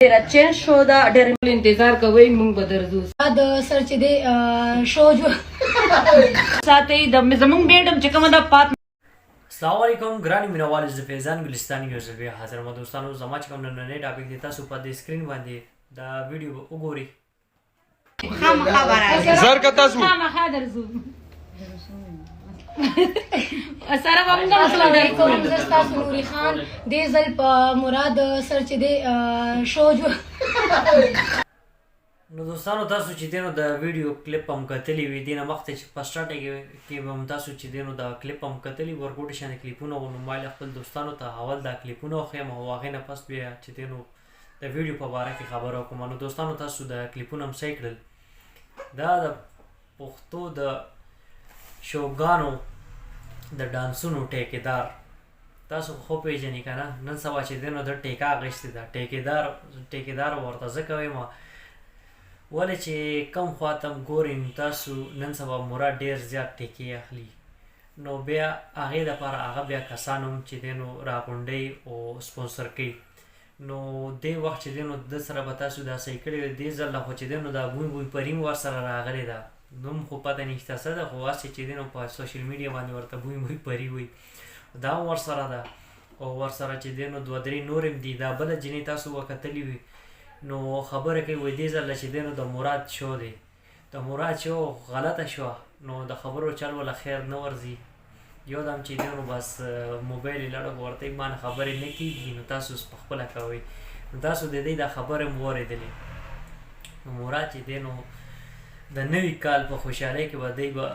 ډېره چینج شو ده، ډېر انتظار کوئ، موږ به درځو. د سر چې دی شو جو ساتئ زموږ میډم چې کومه ده پات. السلام علیکم ګراني مینوالو، زه فیضان ګلستاني یو ځل بیا حاضر یم دوستانو. زما چې کوم نننی ټاپک دی تاسو په دې سکرین باندې دا ویډیو وګورئ. خامخا به راځئ، زر که تاسو خامخا درځو. سره به موږ السلام علیکم، زه ستاسو نوري خان. دې ځل په مراد سر چې دی شو جو نو دوستانو تاسو چې دی نو د ویډیو کلیپ هم کتلی وي، دې نه مخکې چې په سټارټ کې به هم تاسو چې دی نو د کلیپ هم کتلي ورکوټې شانې کلیپونه وو. نو ما خپل دوستانو ته اول دا کلیپونه وښیم او هغې نه پس بیا چې دی نو د ویډیو په باره کې خبره وکړم. نو دوستانو تاسو د کلیپونه هم صحیح کړل. دا د پښتو د شوګانو د ډانسونو ټیکېدار تاسو خو پیژنئ که نه. نن سبا چې دی نو د ټیکه اخیستې ده، ټیکېدار ورته ځکه وایم ولې چې کم خواته هم ګورئ نو تاسو نن سبا مراد ډېر زیات ټیکې اخلي. نو بیا هغې دپاره هغه بیا کسان هم چې دی نو راغونډوي او سپونسر کوي. نو دې وخت چې دی نو د سره به تاسو دا صحیح کړی وي. دې ځل خو چې دی نو دا بوی بوی پریم ورسره راغلی ده، نوم خو پته نشته څه ده، خو هسې چې دی نو په سوشل میډیا باندې ورته بوی بوی پري وي دا هم ورسره ده. او ورسره چې دی نو دوه درې نور هم دي. دا بله جینۍ تاسو به کتلي وي نو خبره کوي وایي دې ځله چې دی نو د مراد شو دی، د مراد شو غلطه شوه. نو د خبرو چل وله خیر نه ورځي. یو دم چې دی نو بس موبایل یې لړه ورته ما نه خبرې نه کېږي. نو تاسو پخپله کوئ. نو تاسو د دې دا خبرې هم واورېدلې. نو مراد چې دی نو د نوي کال په خوشحالۍ کې به دی به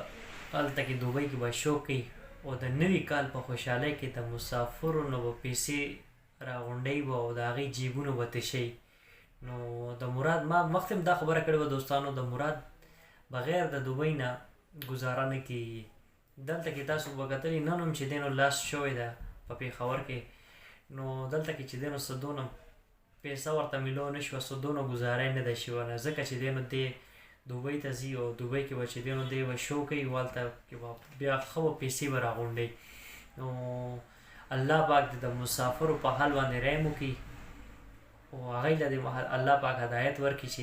هلته کې دوبۍ کې به شو کوي او د نوي کال په خوشحالۍ کې د مسافرو نه به پیسې راغونډوي به او د هغې جیبونه به تشوي. نو د مراد ما مخکې هم دا خبره کړې وه دوستانو، د مراد بغیر د دوبۍ نه ګزاره نه کېږي. دلته کې تاسو به کتلي نن هم چې دی نو لاس شوی ده په پېښور کې. نو دلته کې چې دی نو څه دونه پیسه ورته میلو نه شوه، څه دونه ګزاره یې نه ده شوه، ځکه چې دی نو دی دوبۍ ته ځي او دوبۍ کې به چې دی نو دی به شو کوي، هلته کې به بیا ښه به پیسې به راغونډوي. نو الله پاک د مسافرو په حال باندې رحم وکړي او هغوی له دې الله پاک هدایت ورکړي چې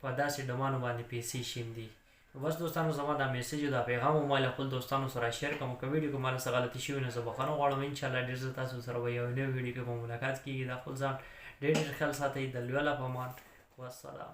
په داسې ډمانو باندې پیسې شیندي. نو بس دوستانو زما دا میسیج او دا پیغام مو ما له خپل دوستانو سره شیر کوم. که ویډیو کې ما نه څه غلطي شوي نو زه بخښنه غواړم. انشاءالله ډېر زه تاسو سره به یو نوي ویډیو کې به ملاقات کېږي. دا خپل ځان ډېر ډېر خیال ساتئ. د لوی الله په امان، والسلام.